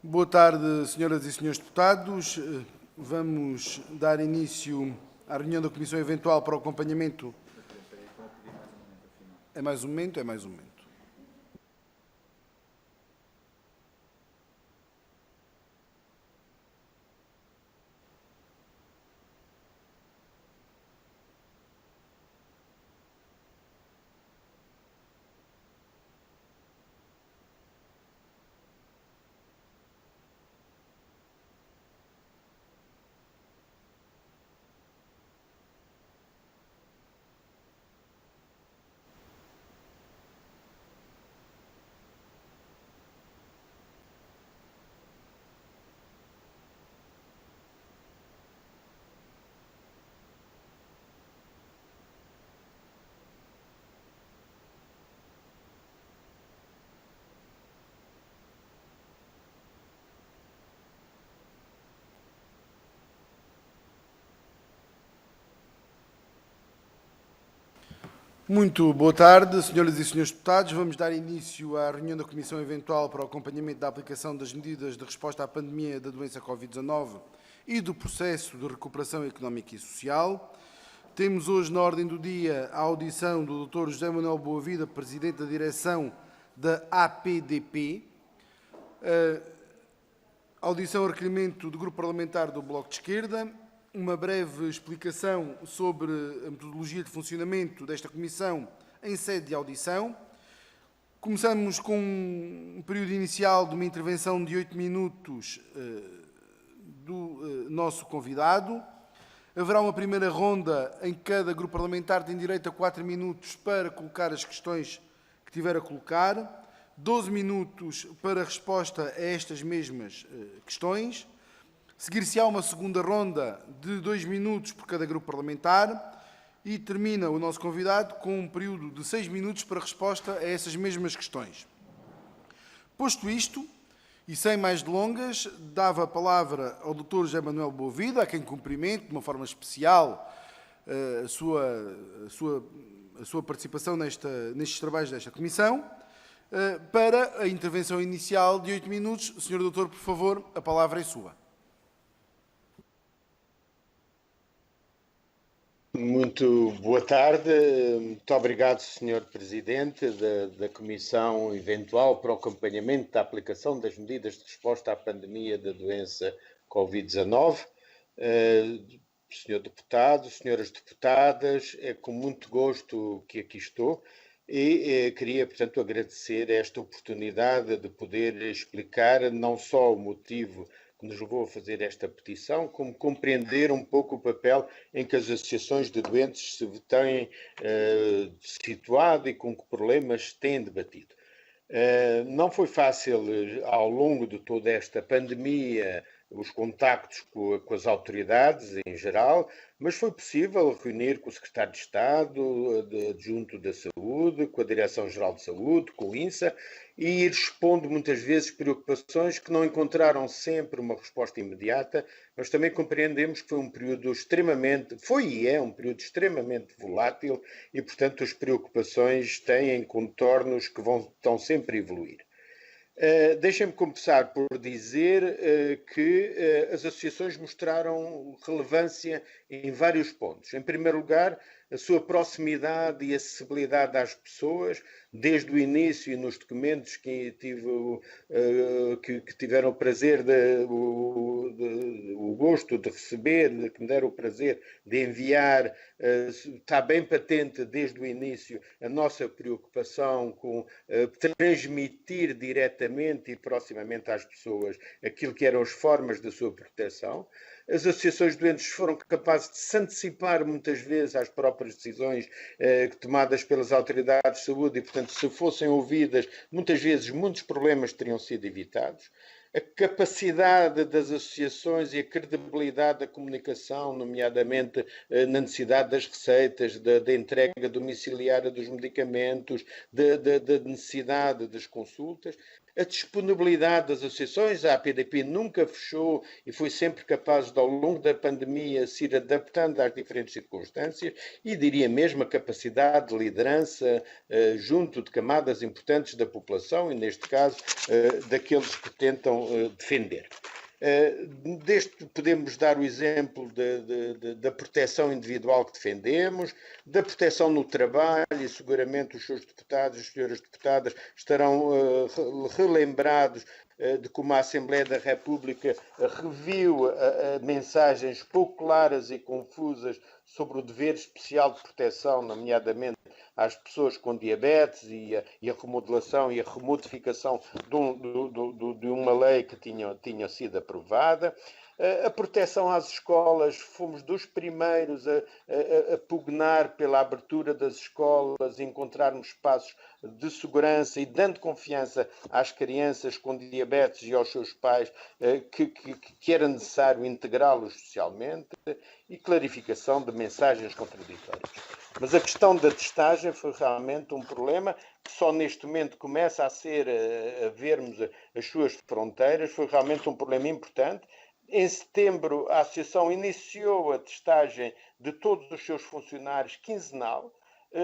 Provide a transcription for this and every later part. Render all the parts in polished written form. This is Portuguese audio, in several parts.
Boa tarde, senhoras e senhores deputados. Vamos dar início à reunião da Comissão Eventual para o acompanhamento. É mais um momento? É mais um momento. Muito boa tarde, senhoras e senhores deputados. Vamos dar início à reunião da Comissão Eventual para o acompanhamento da aplicação das medidas de resposta à pandemia da doença Covid-19 e do processo de recuperação económica e social. Temos hoje na ordem do dia a audição do Dr. José Manuel Boavida, Presidente da Direção da APDP, audição a requerimento do Grupo Parlamentar do Bloco de Esquerda, uma breve explicação sobre a metodologia de funcionamento desta comissão em sede de audição. Começamos com um período inicial de uma intervenção de 8 minutos do nosso convidado. Haverá uma primeira ronda em que cada grupo parlamentar tem direito a 4 minutos para colocar as questões que tiver a colocar, 12 minutos para resposta a estas mesmas questões. Seguir-se-á uma segunda ronda de 2 minutos por cada grupo parlamentar e termina o nosso convidado com um período de 6 minutos para resposta a essas mesmas questões. Posto isto, e sem mais delongas, dava a palavra ao Dr. José Manuel Boavida, a quem cumprimento de uma forma especial a sua participação nestes trabalhos desta comissão, para a intervenção inicial de 8 minutos. Senhor Doutor, por favor, a palavra é sua. Muito boa tarde. Muito obrigado, Sr. Presidente da Comissão Eventual para o acompanhamento da aplicação das medidas de resposta à pandemia da doença Covid-19. Sr. Deputado, Senhoras Deputadas, é com muito gosto que aqui estou e queria, portanto, agradecer esta oportunidade de poder explicar não só o motivo que nos levou a fazer esta petição, como compreender um pouco o papel em que as associações de doentes se têm situado e com que problemas têm debatido. Não foi fácil, ao longo de toda esta pandemia, os contactos com as autoridades em geral, mas foi possível reunir com o Secretário de Estado, Adjunto da Saúde, com a Direção-Geral de Saúde, com o INSA, e ir expondo muitas vezes preocupações que não encontraram sempre uma resposta imediata, mas também compreendemos que foi um período um período extremamente volátil e, portanto, as preocupações têm contornos que estão sempre a evoluir. Deixem-me começar por dizer que as associações mostraram relevância em vários pontos. Em primeiro lugar, a sua proximidade e acessibilidade às pessoas, desde o início e nos documentos que tiveram o prazer, o gosto de receber, que me deram o prazer de enviar, está bem patente desde o início a nossa preocupação com transmitir diretamente e proximamente às pessoas aquilo que eram as formas da sua proteção. As associações de doentes foram capazes de se antecipar muitas vezes às próprias decisões tomadas pelas autoridades de saúde e, portanto, se fossem ouvidas, muitas vezes muitos problemas teriam sido evitados. A capacidade das associações e a credibilidade da comunicação, nomeadamente na necessidade das receitas, da entrega domiciliária dos medicamentos, da necessidade das consultas. a disponibilidade das associações. A APDP nunca fechou e foi sempre capaz de, ao longo da pandemia, se ir adaptando às diferentes circunstâncias e, diria mesmo, a capacidade de liderança junto de camadas importantes da população e, neste caso, daqueles que tentam defender. Deste podemos dar o exemplo da proteção individual que defendemos, da proteção no trabalho, e seguramente os seus deputados e as senhoras deputadas estarão relembrados de como a Assembleia da República reviu mensagens pouco claras e confusas sobre o dever especial de proteção, nomeadamente às pessoas com diabetes e a remodelação e a remodificação de uma lei que tinha sido aprovada. A proteção às escolas, fomos dos primeiros a pugnar pela abertura das escolas, encontrarmos espaços de segurança e dando confiança às crianças com diabetes e aos seus pais que era necessário integrá-los socialmente, e clarificação de mensagens contraditórias. Mas a questão da testagem foi realmente um problema que só neste momento começa a vermos as suas fronteiras, foi realmente um problema importante. Em setembro, a Associação iniciou a testagem de todos os seus funcionários quinzenal.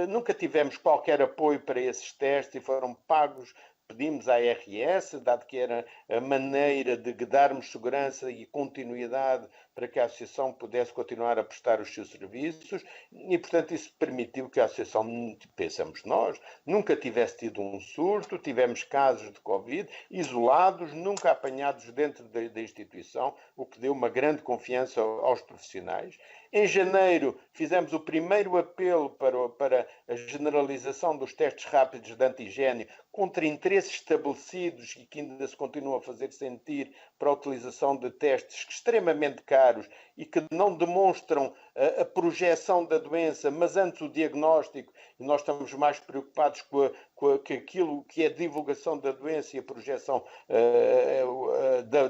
Nunca tivemos qualquer apoio para esses testes e foram pagos. Pedimos à ARS, dado que era a maneira de darmos segurança e continuidade para que a Associação pudesse continuar a prestar os seus serviços e, portanto, isso permitiu que a Associação, pensamos nós, nunca tivesse tido um surto, tivemos casos de Covid isolados, nunca apanhados dentro da instituição, o que deu uma grande confiança aos profissionais. Em janeiro, fizemos o primeiro apelo para a generalização dos testes rápidos de antigênio contra interesses estabelecidos e que ainda se continuam a fazer sentir para a utilização de testes extremamente caros e que não demonstram a projeção da doença, mas antes o diagnóstico, e nós estamos mais preocupados com aquilo que é a divulgação da doença e a projeção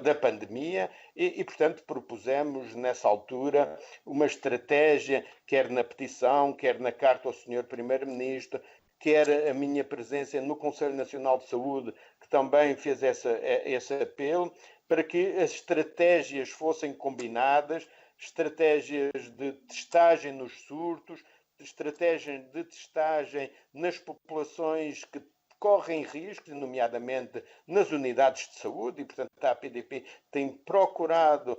da pandemia e, portanto, propusemos nessa altura uma estratégia, quer na petição, quer na carta ao Sr. Primeiro-Ministro, quer a minha presença no Conselho Nacional de Saúde, que também fez esse apelo, para que as estratégias fossem combinadas, estratégias de testagem nos surtos, estratégias de testagem nas populações que correm riscos, nomeadamente nas unidades de saúde, e, portanto, a APDP tem procurado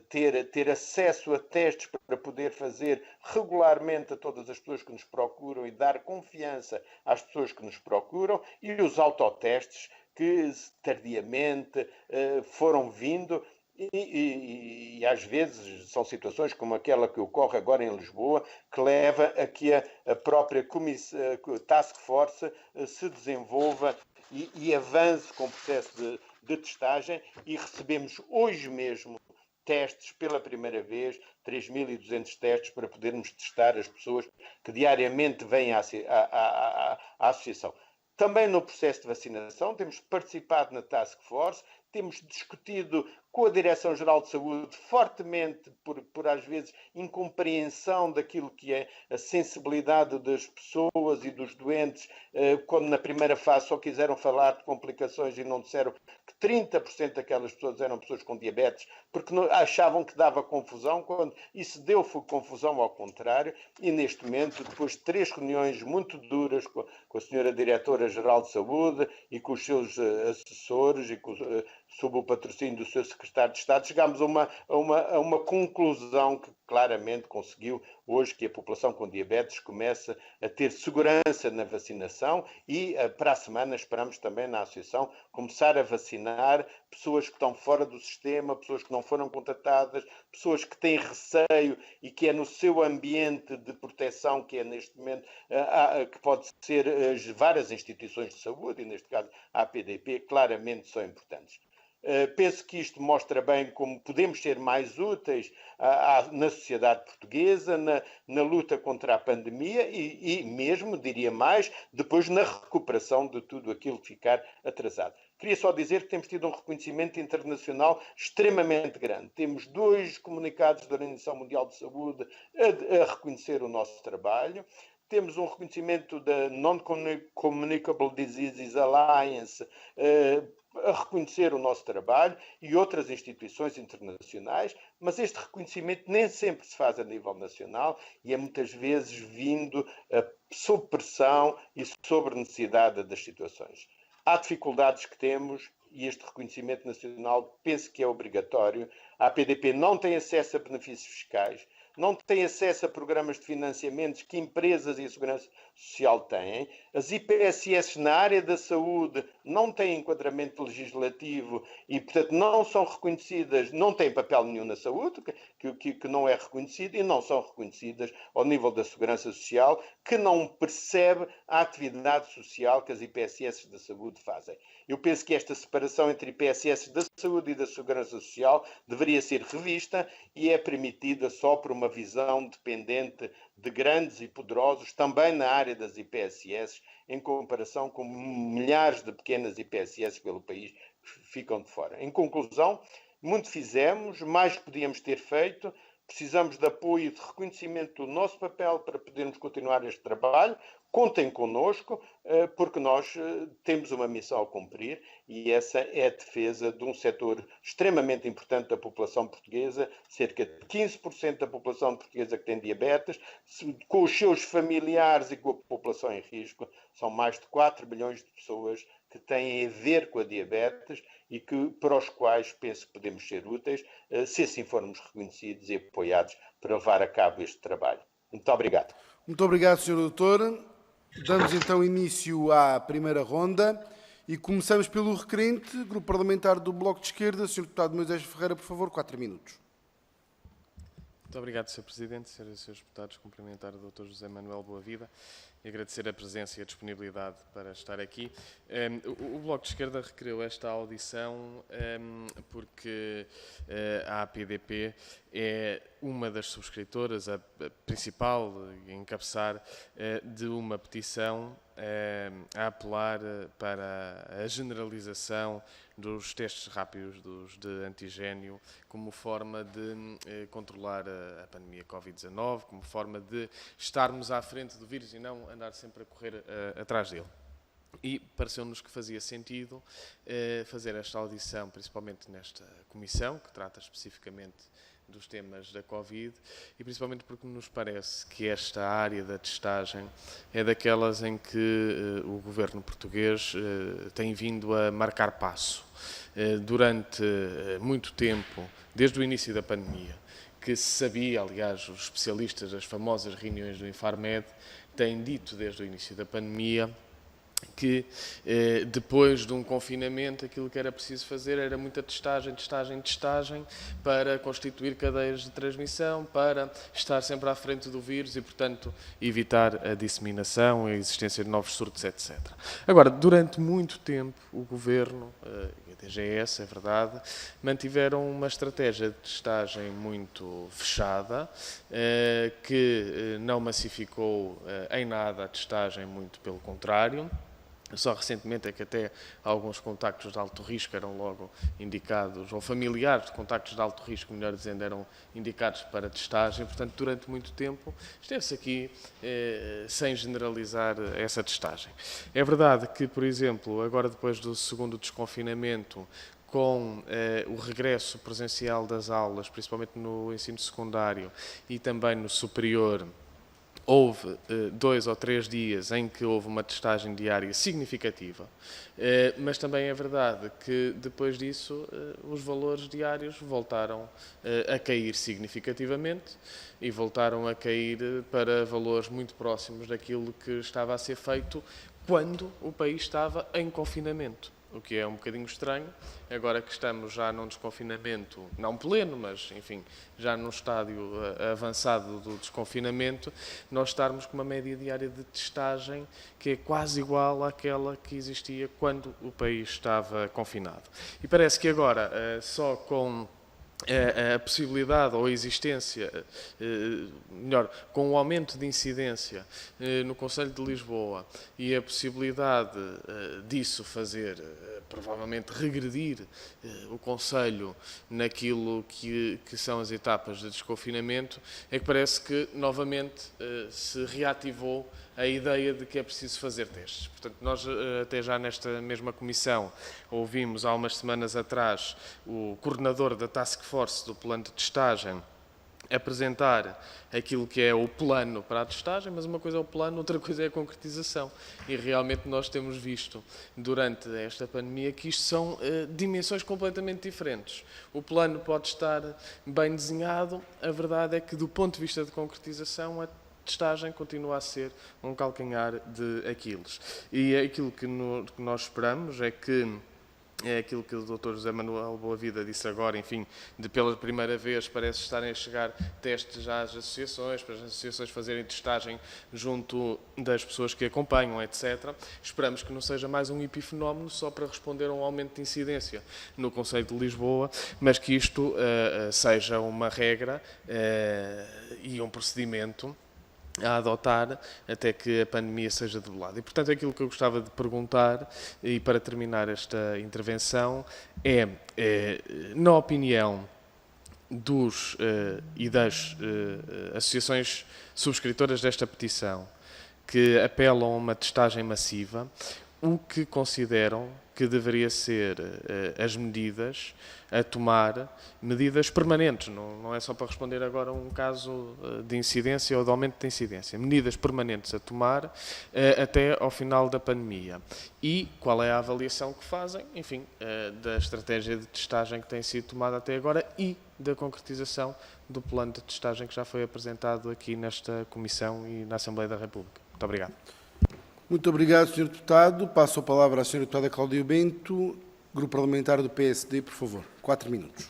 ter acesso a testes para poder fazer regularmente a todas as pessoas que nos procuram e dar confiança às pessoas que nos procuram, e os autotestes que tardiamente foram vindo. E às vezes são situações como aquela que ocorre agora em Lisboa, que leva a que a própria Task Force se desenvolva e avance com o processo de testagem, e recebemos hoje mesmo testes pela primeira vez, 3.200 testes para podermos testar as pessoas que diariamente vêm à associação. Também no processo de vacinação, temos participado na Task Force, temos discutido com a Direção-Geral de Saúde fortemente por às vezes incompreensão daquilo que é a sensibilidade das pessoas e dos doentes, quando na primeira fase só quiseram falar de complicações e não disseram que 30% daquelas pessoas eram pessoas com diabetes, porque achavam que dava confusão, quando isso deu confusão ao contrário, e neste momento, depois de 3 reuniões muito duras com a senhora Diretora-Geral de Saúde e com os seus assessores e sob o patrocínio do seu secretário de Estado, chegámos a uma conclusão que claramente conseguiu hoje que a população com diabetes comece a ter segurança na vacinação e para a semana esperamos também na Associação começar a vacinar pessoas que estão fora do sistema, pessoas que não foram contatadas, pessoas que têm receio e que é no seu ambiente de proteção, que é neste momento, que pode ser várias instituições de saúde, e neste caso a APDP, claramente são importantes. Penso que isto mostra bem como podemos ser mais úteis na sociedade portuguesa, na luta contra a pandemia e mesmo, diria mais, depois na recuperação de tudo aquilo que ficar atrasado. Queria só dizer que temos tido um reconhecimento internacional extremamente grande. Temos 2 comunicados da Organização Mundial de Saúde a reconhecer o nosso trabalho. temos um reconhecimento da Non-Communicable Diseases Alliance a reconhecer o nosso trabalho e outras instituições internacionais, mas este reconhecimento nem sempre se faz a nível nacional e é muitas vezes vindo sob pressão e sobre necessidade das situações. Há dificuldades que temos e este reconhecimento nacional penso que é obrigatório. A APDP não tem acesso a benefícios fiscais, não tem acesso a programas de financiamentos que empresas e a Segurança Social têm. As IPSS na área da saúde não têm enquadramento legislativo e, portanto, não são reconhecidas, não têm papel nenhum na saúde, que não é reconhecido, e não são reconhecidas ao nível da Segurança Social, que não percebe a atividade social que as IPSS da saúde fazem. Eu penso que esta separação entre IPSS da saúde e da Segurança Social deveria ser revista e é permitida só por uma visão dependente de grandes e poderosos, também na área das IPSS, em comparação com milhares de pequenas IPSS pelo país que ficam de fora. Em conclusão, muito fizemos, mais podíamos ter feito, precisamos de apoio e de reconhecimento do nosso papel para podermos continuar este trabalho. Contem connosco, porque nós temos uma missão a cumprir e essa é a defesa de um setor extremamente importante da população portuguesa, cerca de 15% da população portuguesa que tem diabetes, com os seus familiares e com a população em risco, são mais de 4 milhões de pessoas que têm a ver com a diabetes e para os quais penso que podemos ser úteis, se assim formos reconhecidos e apoiados para levar a cabo este trabalho. Muito obrigado. Muito obrigado, Sr. Doutor. Damos então início à primeira ronda e começamos pelo requerente, Grupo Parlamentar do Bloco de Esquerda. Sr. Deputado Moisés Ferreira, por favor, 4 minutos. Muito obrigado, Sr. Presidente, Srs. e Srs. Deputados. Cumprimentar o Dr. José Manuel Boavida e agradecer a presença e a disponibilidade para estar aqui. O Bloco de Esquerda requereu esta audição porque a APDP é uma das subscritoras, a principal, a encabeçar, de uma petição a apelar para a generalização dos testes rápidos de antigénio como forma de controlar a pandemia Covid-19, como forma de estarmos à frente do vírus e não andar sempre a correr atrás dele. E pareceu-nos que fazia sentido fazer esta audição, principalmente nesta comissão, que trata especificamente dos temas da Covid, e principalmente porque nos parece que esta área da testagem é daquelas em que o governo português tem vindo a marcar passo. Durante muito tempo, desde o início da pandemia, que se sabia, aliás, os especialistas das famosas reuniões do Infarmed têm dito desde o início da pandemia que depois de um confinamento aquilo que era preciso fazer era muita testagem para constituir cadeias de transmissão, para estar sempre à frente do vírus e, portanto, evitar a disseminação, a existência de novos surtos, etc. Agora, durante muito tempo, o Governo e a DGS, é verdade, mantiveram uma estratégia de testagem muito fechada, que não massificou em nada a testagem, muito pelo contrário. Só recentemente é que até alguns contactos de alto risco eram logo indicados, ou familiares de contactos de alto risco, melhor dizendo, eram indicados para testagem. Portanto, durante muito tempo esteve-se aqui sem generalizar essa testagem. É verdade que, por exemplo, agora depois do segundo desconfinamento, com o regresso presencial das aulas, principalmente no ensino secundário e também no superior, houve 2 ou 3 dias em que houve uma testagem diária significativa, mas também é verdade que depois disso os valores diários voltaram a cair significativamente e voltaram a cair para valores muito próximos daquilo que estava a ser feito quando o país estava em confinamento. O que é um bocadinho estranho, agora que estamos já num desconfinamento, não pleno, mas, enfim, já num estádio avançado do desconfinamento, nós estarmos com uma média diária de testagem que é quase igual àquela que existia quando o país estava confinado. E parece que agora, só com a possibilidade ou a existência, melhor, com o aumento de incidência no Conselho de Lisboa e a possibilidade disso fazer provavelmente regredir o Conselho naquilo que são as etapas de desconfinamento, é que parece que novamente se reativou a ideia de que é preciso fazer testes. Portanto, nós até já nesta mesma comissão ouvimos há umas semanas atrás o coordenador da Task Force do plano de testagem apresentar aquilo que é o plano para a testagem, mas uma coisa é o plano, outra coisa é a concretização. E realmente nós temos visto durante esta pandemia que isto são dimensões completamente diferentes. O plano pode estar bem desenhado, a verdade é que do ponto de vista de concretização a testagem continua a ser um calcanhar de Aquiles. E aquilo que nós esperamos é aquilo que o Dr. José Manuel Boavida disse agora, enfim, de pela primeira vez parece estarem a chegar testes às associações, para as associações fazerem testagem junto das pessoas que acompanham, etc. Esperamos que não seja mais um epifenómeno só para responder a um aumento de incidência no Concelho de Lisboa, mas que isto seja uma regra e um procedimento a adotar até que a pandemia seja debelada. E, portanto, aquilo que eu gostava de perguntar, e para terminar esta intervenção, é, na opinião dos e das associações subscritoras desta petição, que apelam a uma testagem massiva, o que consideram que deveria ser as medidas a tomar, medidas permanentes, não é só para responder agora a um caso de incidência ou de aumento de incidência, medidas permanentes a tomar até ao final da pandemia. E qual é a avaliação que fazem, enfim, da estratégia de testagem que tem sido tomada até agora e da concretização do plano de testagem que já foi apresentado aqui nesta Comissão e na Assembleia da República. Muito obrigado. Muito obrigado, Sr. Deputado. Passo a palavra à Sra. Deputada Cláudia Bento, Grupo Parlamentar do PSD, por favor. 4 minutos.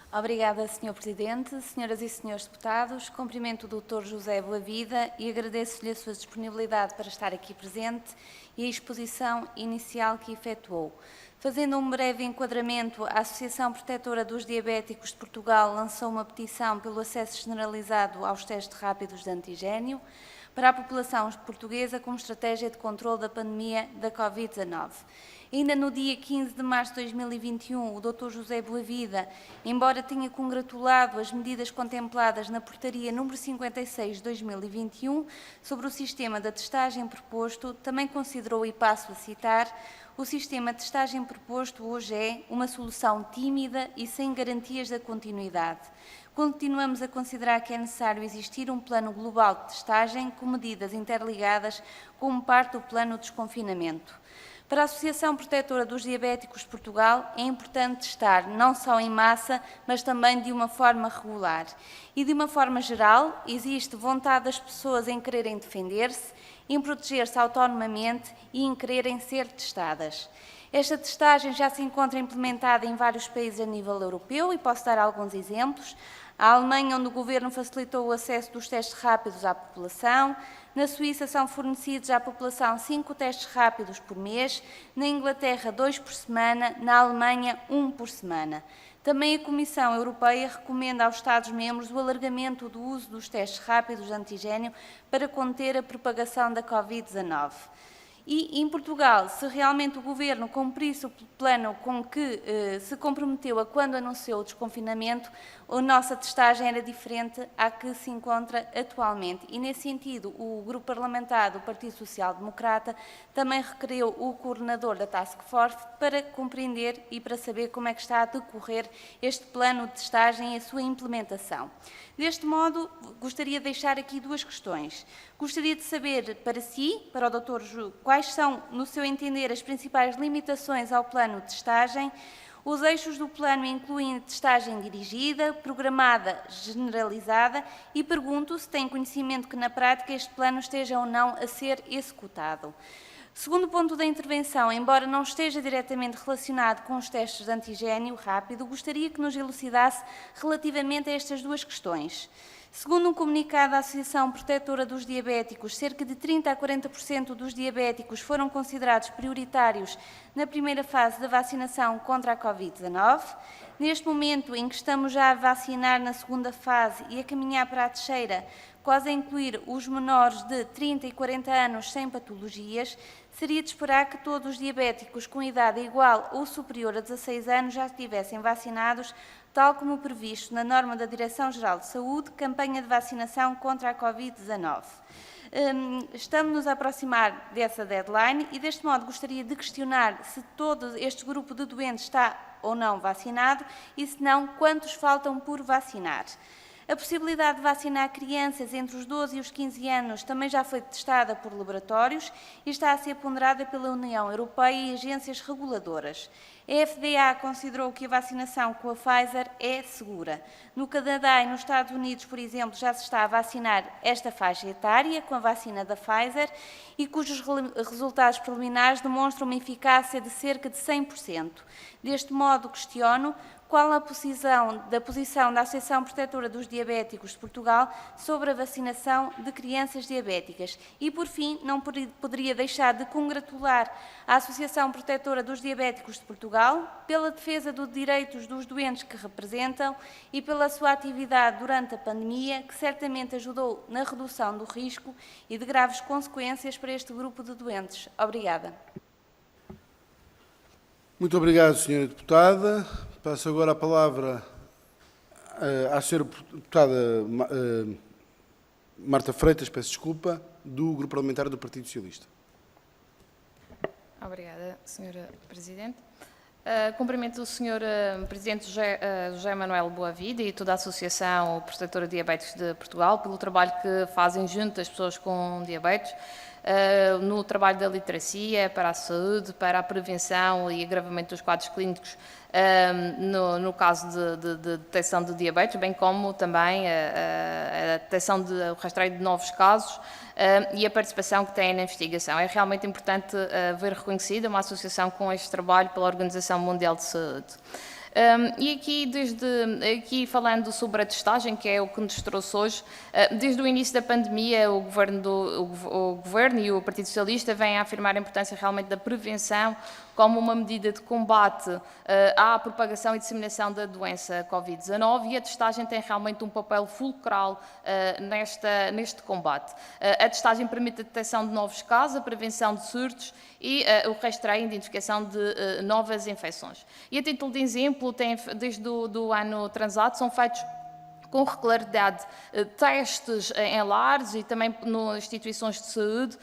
Obrigada, Sr. Presidente. Senhoras e Senhores Deputados, cumprimento o Dr. José Boavida e agradeço-lhe a sua disponibilidade para estar aqui presente e a exposição inicial que efetuou. Fazendo um breve enquadramento, a Associação Protetora dos Diabéticos de Portugal lançou uma petição pelo acesso generalizado aos testes rápidos de antigénio para a população portuguesa como estratégia de controle da pandemia da Covid-19. Ainda no dia 15 de março de 2021, o Dr. José Boavida, embora tenha congratulado as medidas contempladas na Portaria número 56 de 2021 sobre o sistema da testagem proposto, também considerou, e passo a citar, o sistema de testagem proposto hoje é uma solução tímida e sem garantias da continuidade. Continuamos a considerar que é necessário existir um plano global de testagem com medidas interligadas como parte do plano de desconfinamento. Para a Associação Protetora dos Diabéticos de Portugal, é importante testar não só em massa, mas também de uma forma regular. E de uma forma geral, existe vontade das pessoas em quererem defender-se, em proteger-se autonomamente e em quererem ser testadas. Esta testagem já se encontra implementada em vários países a nível europeu e posso dar alguns exemplos. A Alemanha, onde o Governo facilitou o acesso dos testes rápidos à população. Na Suíça são fornecidos à população 5 testes rápidos por mês. Na Inglaterra, 2 por semana. Na Alemanha, 1 por semana. Também a Comissão Europeia recomenda aos Estados-membros o alargamento do uso dos testes rápidos de antigénio para conter a propagação da Covid-19. E, em Portugal, se realmente o Governo cumprisse o plano com que se comprometeu a quando anunciou o desconfinamento, a nossa testagem era diferente à que se encontra atualmente. E, nesse sentido, o Grupo Parlamentar do Partido Social Democrata também requeriu o coordenador da Task Force para compreender e para saber como é que está a decorrer este plano de testagem e a sua implementação. Deste modo, gostaria de deixar aqui 2 questões. Gostaria de saber para si, para o Dr. Ju, quais são, no seu entender, as principais limitações ao plano de testagem. Os eixos do plano incluem testagem dirigida, programada, generalizada e pergunto se tem conhecimento que na prática este plano esteja ou não a ser executado. Segundo ponto da intervenção, embora não esteja diretamente relacionado com os testes de antigénio rápido, gostaria que nos elucidasse relativamente a estas 2 questões. Segundo um comunicado da Associação Protetora dos Diabéticos, cerca de 30% a 40% dos diabéticos foram considerados prioritários na primeira fase da vacinação contra a Covid-19. Neste momento em que estamos já a vacinar na segunda fase e a caminhar para a terceira, quase a incluir os menores de 30 e 40 anos sem patologias, seria de esperar que todos os diabéticos com idade igual ou superior a 16 anos já estivessem vacinados, tal como previsto na norma da Direção-Geral de Saúde, campanha de vacinação contra a Covid-19. Estamos-nos a aproximar dessa deadline e, deste modo, gostaria de questionar se todo este grupo de doentes está ou não vacinado e, se não, quantos faltam por vacinar. A possibilidade de vacinar crianças entre os 12 e os 15 anos também já foi testada por laboratórios e está a ser ponderada pela União Europeia e agências reguladoras. A FDA considerou que a vacinação com a Pfizer é segura. No Canadá e nos Estados Unidos, por exemplo, já se está a vacinar esta faixa etária com a vacina da Pfizer e cujos resultados preliminares demonstram uma eficácia de cerca de 100%. Deste modo, questiono qual a posição da Associação Protetora dos Diabéticos de Portugal sobre a vacinação de crianças diabéticas. E, por fim, não poderia deixar de congratular a Associação Protetora dos Diabéticos de Portugal pela defesa dos direitos dos doentes que representam e pela sua atividade durante a pandemia, que certamente ajudou na redução do risco e de graves consequências para este grupo de doentes. Obrigada. Muito obrigado, Sra. Deputada. Passo agora a palavra à Sra. Deputada Marta Freitas, peço desculpa, do Grupo Parlamentar do Partido Socialista. Obrigada, Sra. Presidente. Cumprimento o Sr. Presidente José Manuel Boavida e toda a Associação Protetora de Diabetes de Portugal pelo trabalho que fazem junto às pessoas com diabetes, no trabalho da literacia, para a saúde, para a prevenção e agravamento dos quadros clínicos no caso de detecção de diabetes, bem como também a detecção o rastreio de novos casos e a participação que têm na investigação. É realmente importante ver reconhecida uma associação com este trabalho pela Organização Mundial de Saúde. E aqui falando sobre a testagem, que é o que nos trouxe hoje, desde o início da pandemia o Governo e o Partido Socialista vêm a afirmar a importância realmente da prevenção como uma medida de combate à propagação e disseminação da doença Covid-19 e a testagem tem realmente um papel fulcral neste combate. A testagem permite a detecção de novos casos, a prevenção de surtos e o rastreio e identificação de novas infecções. E a título de exemplo, desde o ano transato, são feitos com regularidade testes em lares e também nas instituições de saúde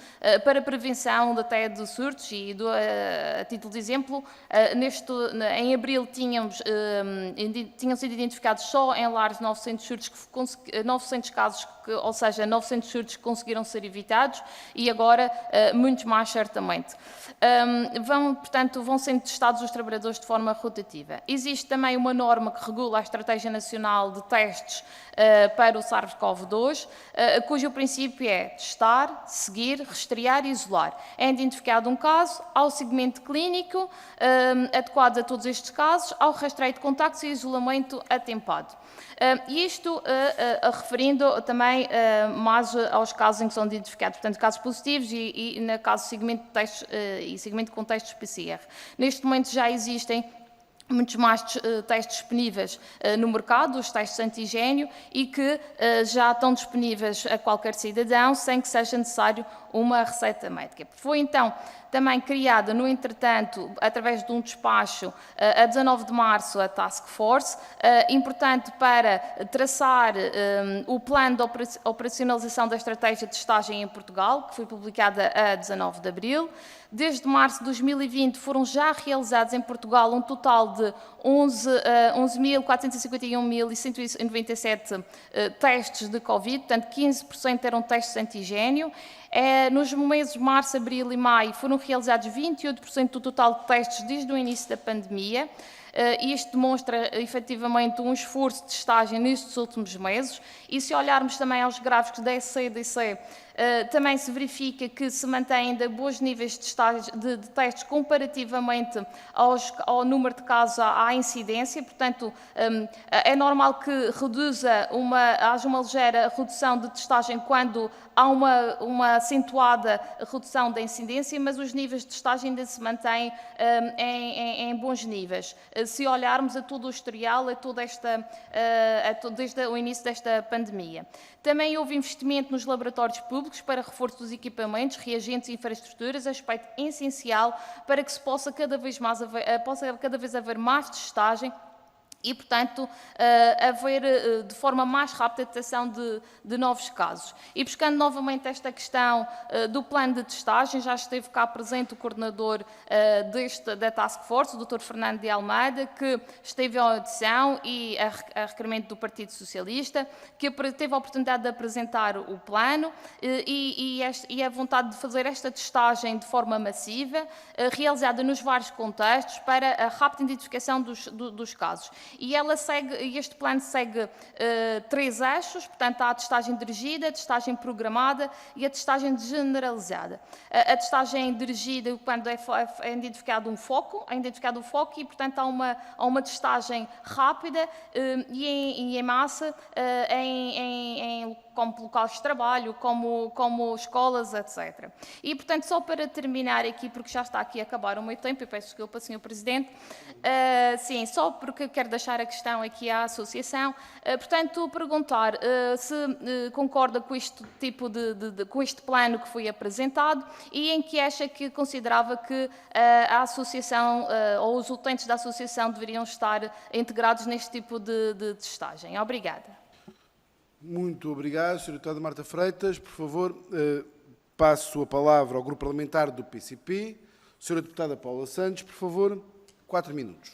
para prevenção até de surtos e, a título de exemplo, em abril tinham sido identificados só em lares 900 surtos, 900 casos, ou seja, 900 surtos que conseguiram ser evitados e agora muitos mais certamente. Portanto, vão sendo testados os trabalhadores de forma rotativa. Existe também uma norma que regula a Estratégia Nacional de Testes para o SARS-CoV-2, cujo princípio é testar, seguir, rastrear e isolar. É identificado um caso, ao seguimento clínico adequado a todos estes casos, ao rastreio de contactos e isolamento atempado. E isto referindo também mais aos casos em que são identificados, portanto, casos positivos e no caso de seguimento de testes e seguimento com testes PCR. Neste momento já existem muitos mais testes disponíveis no mercado, os testes antigênio, e que já estão disponíveis a qualquer cidadão sem que seja necessário uma receita médica. Foi então também criada, no entretanto, através de um despacho, a 19 de março, a Task Force, importante para traçar o plano de operacionalização da estratégia de testagem em Portugal, que foi publicada a 19 de abril. Desde março de 2020 foram já realizados em Portugal um total de 11.451.197 testes de Covid, portanto 15% eram testes antigênio. Nos meses de março, abril e maio foram realizados 28% do total de testes desde o início da pandemia. Isto demonstra efetivamente um esforço de testagem nestes últimos meses e se olharmos também aos gráficos da ECDC Também se verifica que se mantêm ainda bons níveis de testes comparativamente ao número de casos à incidência, portanto, é normal que haja uma ligeira redução de testagem quando há uma acentuada redução da incidência, mas os níveis de testagem ainda se mantêm em bons níveis. Se olharmos a todo o historial, desde o início desta pandemia. Também houve investimento nos laboratórios públicos para reforço dos equipamentos, reagentes e infraestruturas, aspecto essencial para que se possa cada vez haver mais testagem e, portanto, haver de forma mais rápida a detecção de novos casos. E buscando novamente esta questão do plano de testagem, já esteve cá presente o coordenador da Task Force, o Dr. Fernando de Almeida, que esteve em audição e a requerimento do Partido Socialista, que teve a oportunidade de apresentar o plano e a vontade de fazer esta testagem de forma massiva, realizada nos vários contextos, para a rápida identificação dos casos. E este plano segue 3 eixos, portanto, há a testagem dirigida, a testagem programada e a testagem generalizada. A testagem dirigida, quando é identificado um foco, e, portanto, há uma testagem rápida e em massa, como locais de trabalho, como escolas, etc. E, portanto, só para terminar aqui, porque já está aqui a acabar o meu tempo, eu peço desculpa, Sr. Presidente, sim, só porque quero deixar a questão aqui à Associação, portanto, perguntar se concorda com este tipo com este plano que foi apresentado e em que considerava que a Associação ou os utentes da Associação deveriam estar integrados neste tipo de testagem. Obrigada. Muito obrigado, Sra. Deputada Marta Freitas. Por favor, passo a palavra ao Grupo Parlamentar do PCP. Sra. Deputada Paula Santos, por favor, 4 minutos.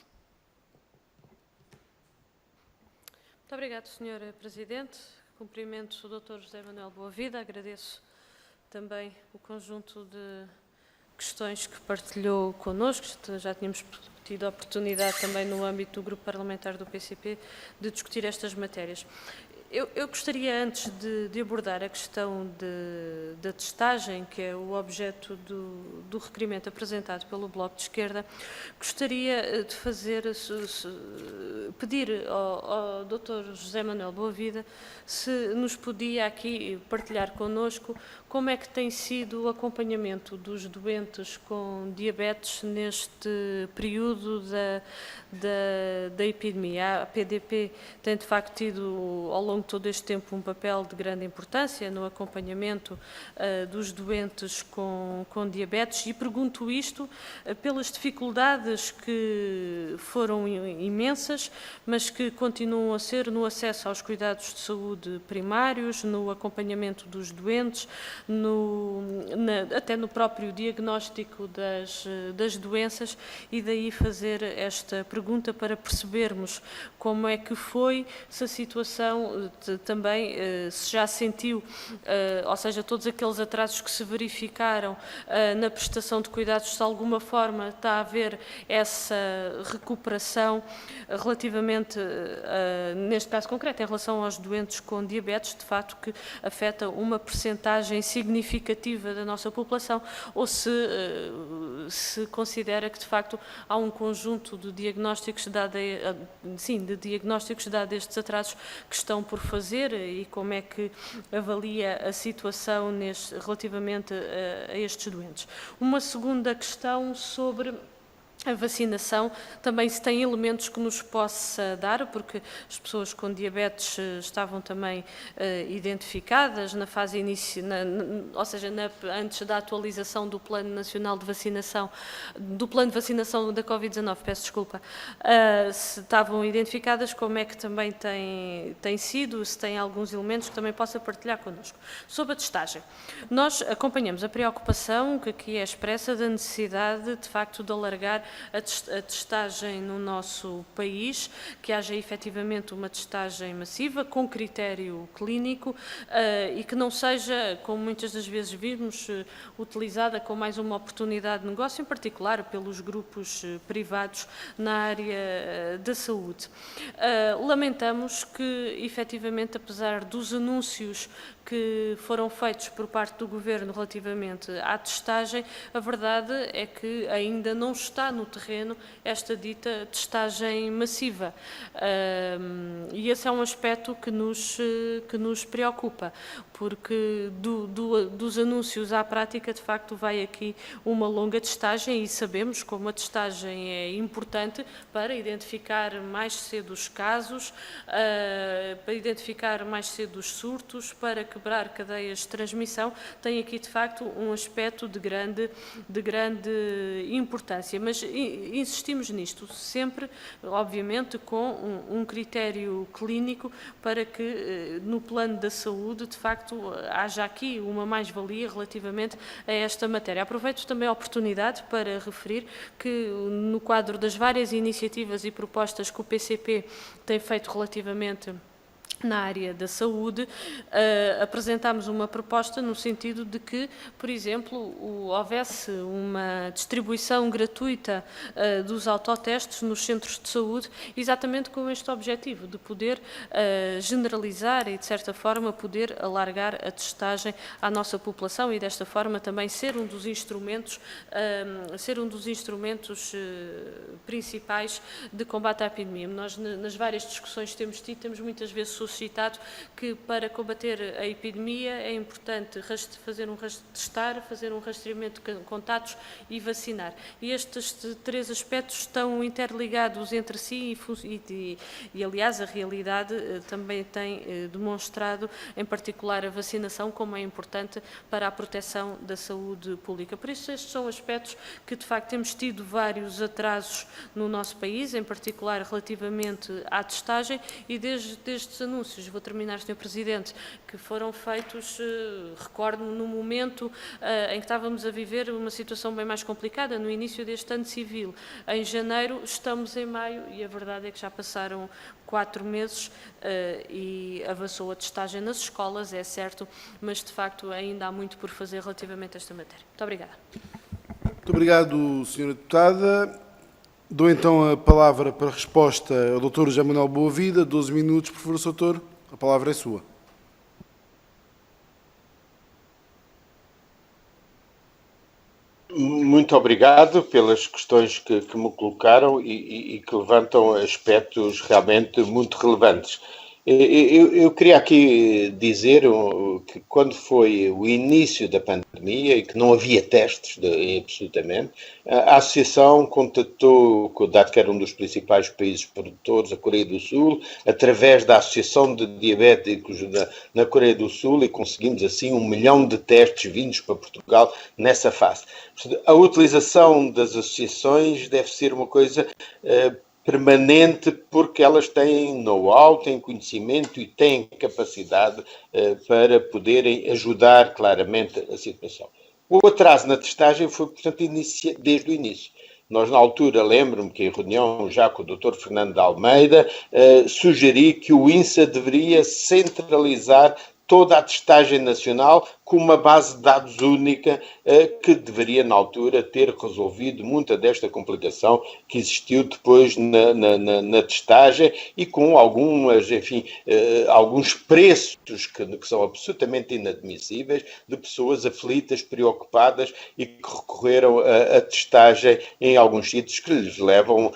Muito obrigado, Sr. Presidente. Cumprimento o Dr. José Manuel Boavida. Agradeço também o conjunto de questões que partilhou connosco. Já tínhamos tido a oportunidade também no âmbito do Grupo Parlamentar do PCP de discutir estas matérias. Eu gostaria, antes de abordar a questão da testagem, que é o objeto do requerimento apresentado pelo Bloco de Esquerda, gostaria de pedir ao Dr. José Manuel Boavida se nos podia aqui partilhar connosco como é que tem sido o acompanhamento dos doentes com diabetes neste período da epidemia. A PDP tem, de facto, tido, ao longo de todo este tempo, um papel de grande importância no acompanhamento dos doentes com diabetes, e pergunto isto pelas dificuldades que foram imensas, mas que continuam a ser no acesso aos cuidados de saúde primários, no acompanhamento dos doentes, até no próprio diagnóstico das doenças, e daí fazer esta pergunta para percebermos como é que foi, se a situação também se já sentiu, ou seja, todos aqueles atrasos que se verificaram na prestação de cuidados, se de alguma forma está a haver essa recuperação relativamente, neste caso concreto, em relação aos doentes com diabetes, de facto que afeta uma percentagem significativa da nossa população, ou se considera que de facto há um conjunto de diagnósticos dado estes atrasos que estão por fazer, e como é que avalia a situação relativamente a estes doentes. Uma segunda questão sobre a vacinação, também se tem elementos que nos possa dar, porque as pessoas com diabetes estavam também identificadas na fase antes da atualização do Plano Nacional de Vacinação, do Plano de Vacinação da Covid-19, peço desculpa, se estavam identificadas, como é que também tem sido, se tem alguns elementos que também possa partilhar connosco. Sobre a testagem, nós acompanhamos a preocupação que aqui é expressa da necessidade, de facto, de alargar a testagem no nosso país, que haja efetivamente uma testagem massiva, com critério clínico, e que não seja, como muitas das vezes vimos, utilizada como mais uma oportunidade de negócio, em particular pelos grupos privados na área da saúde. Lamentamos que, efetivamente, apesar dos anúncios que foram feitos por parte do Governo relativamente à testagem, a verdade é que ainda não está no terreno esta dita testagem massiva. E esse é um aspecto que nos preocupa, porque dos anúncios à prática, de facto, vai aqui uma longa testagem e sabemos como a testagem é importante para identificar mais cedo os casos, para identificar mais cedo os surtos, para quebrar cadeias de transmissão, tem aqui, de facto, um aspecto de grande importância. Mas insistimos nisto, sempre, obviamente, com um critério clínico para que, no plano da saúde, de facto, haja aqui uma mais-valia relativamente a esta matéria. Aproveito também a oportunidade para referir que, no quadro das várias iniciativas e propostas que o PCP tem feito relativamente na área da saúde, apresentámos uma proposta no sentido de que, por exemplo, houvesse uma distribuição gratuita dos autotestes nos centros de saúde, exatamente com este objetivo, de poder generalizar e, de certa forma, poder alargar a testagem à nossa população e, desta forma, também ser um dos instrumentos, principais de combate à epidemia. Nós, nas várias discussões que temos tido, temos muitas vezes suscitado que para combater a epidemia é importante testar, fazer um rastreamento de contatos e vacinar. E estes três aspectos estão interligados entre si e aliás, a realidade também tem demonstrado, em particular a vacinação, como é importante para a proteção da saúde pública. Por isso, estes são aspectos que, de facto, temos tido vários atrasos no nosso país, em particular relativamente à testagem, e desde estes anúncios, vou terminar, Sr. Presidente, que foram feitos, recordo-me, no momento em que estávamos a viver uma situação bem mais complicada, no início deste ano civil. Em janeiro, estamos em maio e a verdade é que já passaram 4 meses e avançou a testagem nas escolas, é certo, mas de facto ainda há muito por fazer relativamente a esta matéria. Muito obrigada. Muito obrigado, Sra. Deputada. Dou então a palavra para resposta ao Dr. José Manuel Boavida. 12 minutos, por favor, Sr. Doutor. A palavra é sua. Muito obrigado pelas questões que me colocaram e que levantam aspectos realmente muito relevantes. Eu queria aqui dizer que quando foi o início da pandemia e que não havia testes, absolutamente, a Associação contatou, dado que era um dos principais países produtores, a Coreia do Sul, através da Associação de Diabéticos na Coreia do Sul, e conseguimos assim 1 milhão de testes vindos para Portugal nessa fase. A utilização das associações deve ser uma coisa permanente, porque elas têm know-how, têm conhecimento e têm capacidade para poderem ajudar claramente a situação. O atraso na testagem foi, portanto, desde o início. Nós, na altura, lembro-me que em reunião já com o Dr. Fernando de Almeida, sugeri que o INSA deveria centralizar toda a testagem nacional com uma base de dados única que deveria, na altura, ter resolvido muita desta complicação que existiu depois na testagem e com alguns preços que são absolutamente inadmissíveis de pessoas aflitas, preocupadas e que recorreram à testagem em alguns sítios que lhes levam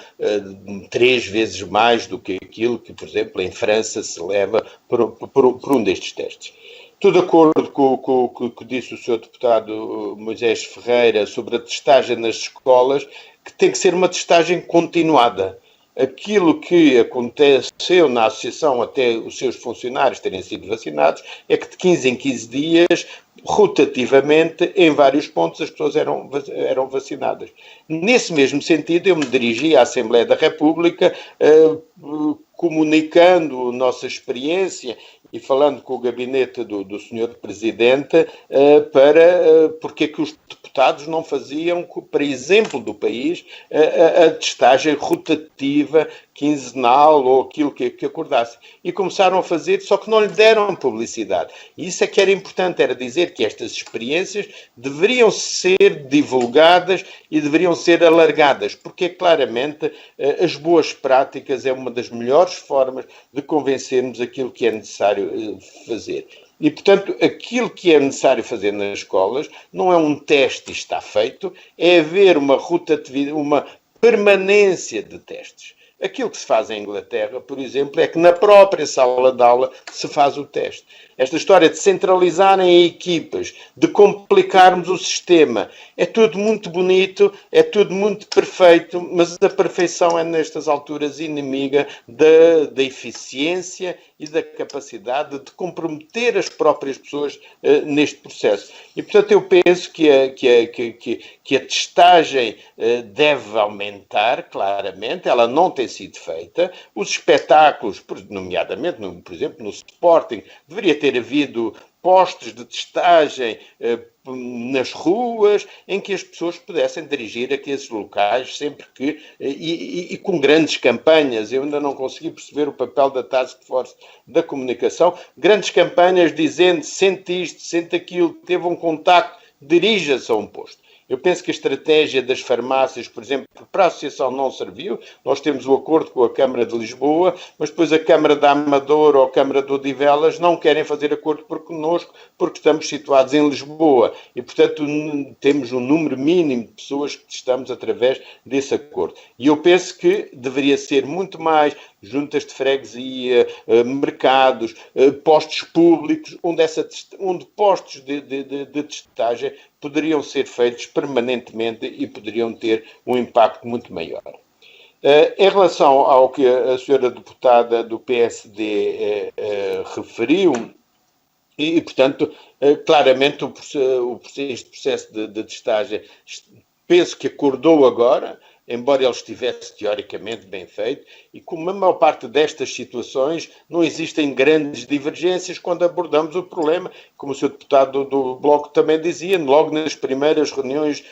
3 vezes mais do que aquilo que, por exemplo, em França se leva por um destes testes. Estou de acordo com o que disse o Sr. Deputado Moisés Ferreira sobre a testagem nas escolas, que tem que ser uma testagem continuada. Aquilo que aconteceu na associação até os seus funcionários terem sido vacinados é que de 15 em 15 dias, rotativamente, em vários pontos, as pessoas eram vacinadas. Nesse mesmo sentido, eu me dirigi à Assembleia da República, comunicando nossa experiência e falando com o gabinete do Sr. Presidente porque é que os deputados não faziam, para exemplo do país, a testagem rotativa, quinzenal ou aquilo que acordassem. E começaram a fazer, só que não lhe deram publicidade. E isso é que era importante, era dizer que estas experiências deveriam ser divulgadas e deveriam ser alargadas, porque claramente as boas práticas é uma das melhores formas de convencermos aquilo que é necessário fazer. E, portanto, aquilo que é necessário fazer nas escolas não é um teste e está feito, é haver uma rotatividade, uma permanência de testes. Aquilo que se faz em Inglaterra, por exemplo, é que na própria sala de aula se faz o teste. Esta história de centralizarem equipas, de complicarmos o sistema, é tudo muito bonito, é tudo muito perfeito, mas a perfeição é, nestas alturas, inimiga da eficiência e da capacidade de comprometer as próprias pessoas neste processo. E, portanto, eu penso que a testagem deve aumentar, claramente, ela não tem sido feita. Os espetáculos, nomeadamente, por exemplo, no Sporting, deveria ter havido postos de testagem nas ruas, em que as pessoas pudessem dirigir aqueles locais sempre que... E com grandes campanhas. Eu ainda não consegui perceber o papel da Task Force da comunicação. Grandes campanhas dizendo, sente isto, sente aquilo, teve um contacto, dirija-se a um posto. Eu penso que a estratégia das farmácias, por exemplo, para a associação não serviu. Nós temos o acordo com a Câmara de Lisboa, mas depois a Câmara da Amadora ou a Câmara de Odivelas não querem fazer acordo connosco porque estamos situados em Lisboa e, portanto, temos um número mínimo de pessoas que testamos através desse acordo. E eu penso que deveria ser muito mais juntas de freguesia, mercados, postos públicos, onde postos de testagem poderiam ser feitos permanentemente e poderiam ter um impacto muito maior. Em relação ao que a senhora deputada do PSD referiu, e portanto, claramente este processo de testagem penso que acordou agora, embora ele estivesse teoricamente bem feito, e como a maior parte destas situações não existem grandes divergências quando abordamos o problema, como o Sr. Deputado do Bloco também dizia, logo nas primeiras reuniões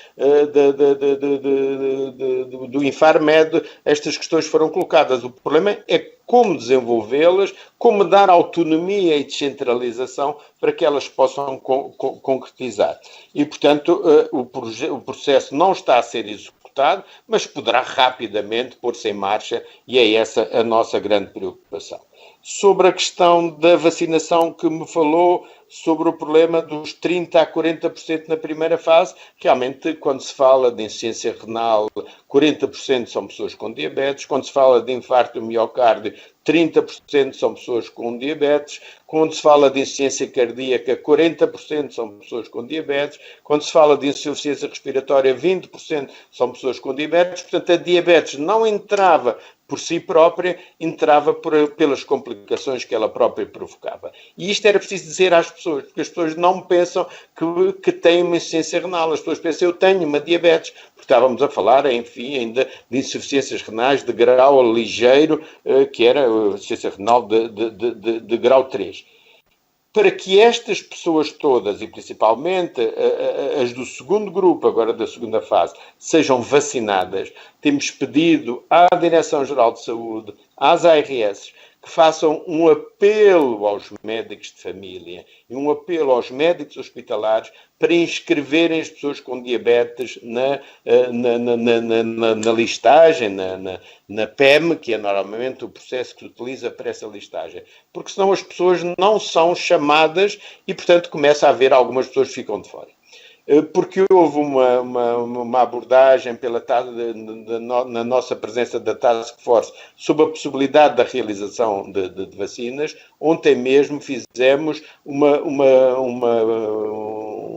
do Infarmed, estas questões foram colocadas. O problema é como desenvolvê-las, como dar autonomia e descentralização para que elas possam concretizar. E, portanto, o processo não está a ser executado, mas poderá rapidamente pôr-se em marcha e é essa a nossa grande preocupação. Sobre a questão da vacinação que me falou, sobre o problema dos 30% a 40% na primeira fase, realmente, quando se fala de insuficiência renal, 40% são pessoas com diabetes, quando se fala de infarto do miocárdio, 30% são pessoas com diabetes, quando se fala de insuficiência cardíaca, 40% são pessoas com diabetes, quando se fala de insuficiência respiratória, 20% são pessoas com diabetes. Portanto, a diabetes não entrava por si própria, entrava pelas complicações que ela própria provocava. E isto era preciso dizer às pessoas, porque as pessoas não pensam que têm uma insuficiência renal, as pessoas pensam, eu tenho uma diabetes, porque estávamos a falar, enfim, ainda de insuficiências renais de grau ligeiro, que era a insuficiência renal de grau 3. Para que estas pessoas todas, e principalmente as do segundo grupo, agora da segunda fase, sejam vacinadas, temos pedido à Direção-Geral de Saúde, às ARS, que façam um apelo aos médicos de família e um apelo aos médicos hospitalares para inscreverem as pessoas com diabetes na listagem, na PEM, que é normalmente o processo que se utiliza para essa listagem. Porque senão as pessoas não são chamadas e, portanto, começa a haver algumas pessoas que ficam de fora. Porque houve uma abordagem na nossa presença da Task Force sobre a possibilidade da realização de vacinas. Ontem mesmo fizemos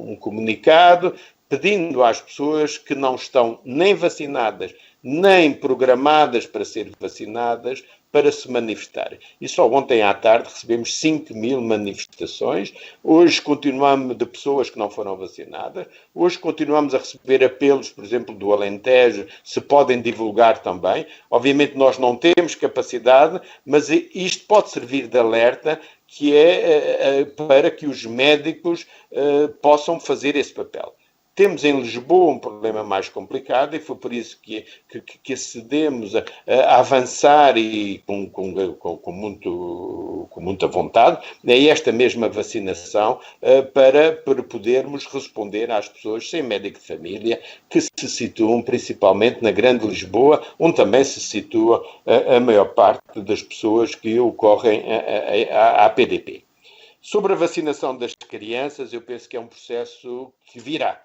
um comunicado pedindo às pessoas que não estão nem vacinadas, nem programadas para ser vacinadas, para se manifestarem. E só ontem à tarde recebemos 5.000 manifestações. Hoje continuamos de pessoas que não foram vacinadas. Hoje continuamos a receber apelos, por exemplo, do Alentejo, se podem divulgar também. Obviamente nós não temos capacidade, mas isto pode servir de alerta, que é para que os médicos possam fazer esse papel. Temos em Lisboa um problema mais complicado e foi por isso que acedemos a avançar e com muita vontade a esta mesma vacinação para podermos responder às pessoas sem médico de família que se situam principalmente na Grande Lisboa, onde também se situa a maior parte das pessoas que ocorrem à PDP. Sobre a vacinação das crianças, eu penso que é um processo que virá.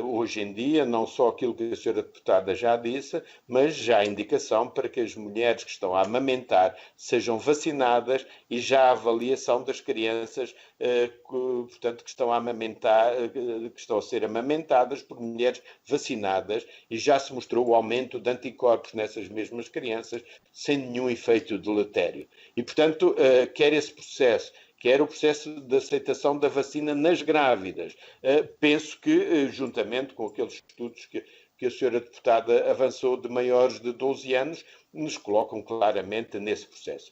Hoje em dia, não só aquilo que a senhora deputada já disse, mas já há indicação para que as mulheres que estão a amamentar sejam vacinadas e já há avaliação das crianças, portanto, que estão a amamentar, que estão a ser amamentadas por mulheres vacinadas, e já se mostrou o aumento de anticorpos nessas mesmas crianças sem nenhum efeito deletério. E, portanto, quer esse processo, quer o processo de aceitação da vacina nas grávidas. Penso que, juntamente com aqueles estudos que a senhora deputada avançou de maiores de 12 anos, nos colocam claramente nesse processo.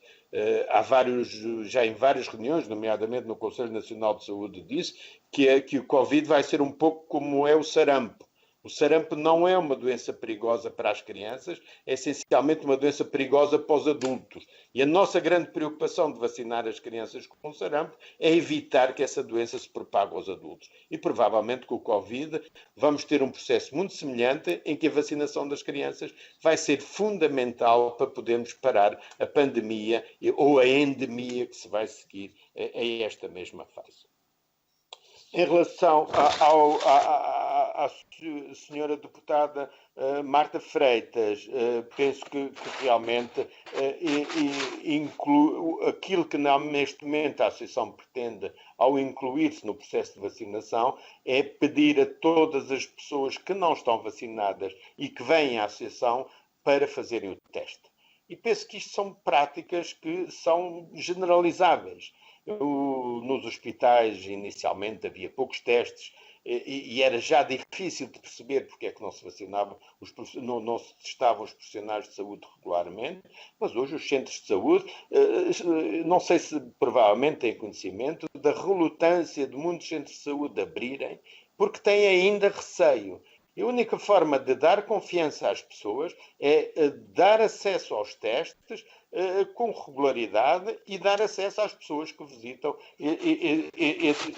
Já em várias reuniões, nomeadamente no Conselho Nacional de Saúde, disse que o Covid vai ser um pouco como é o sarampo. O sarampo não é uma doença perigosa para as crianças, é essencialmente uma doença perigosa para os adultos. E a nossa grande preocupação de vacinar as crianças com sarampo é evitar que essa doença se propague aos adultos. E provavelmente com o Covid vamos ter um processo muito semelhante em que a vacinação das crianças vai ser fundamental para podermos parar a pandemia ou a endemia que se vai seguir a esta mesma fase. Em relação à senhora deputada Marta Freitas, penso que realmente aquilo que neste momento a Associação pretende, ao incluir-se no processo de vacinação, é pedir a todas as pessoas que não estão vacinadas e que vêm à Associação para fazerem o teste. E penso que isto são práticas que são generalizáveis. Nos hospitais, inicialmente, havia poucos testes e era já difícil de perceber porque é que não se vacinavam, não se testavam os profissionais de saúde regularmente, mas hoje os centros de saúde, não sei se provavelmente têm conhecimento da relutância de muitos centros de saúde abrirem, porque têm ainda receio. E a única forma de dar confiança às pessoas é dar acesso aos testes com regularidade e dar acesso às pessoas que visitam. E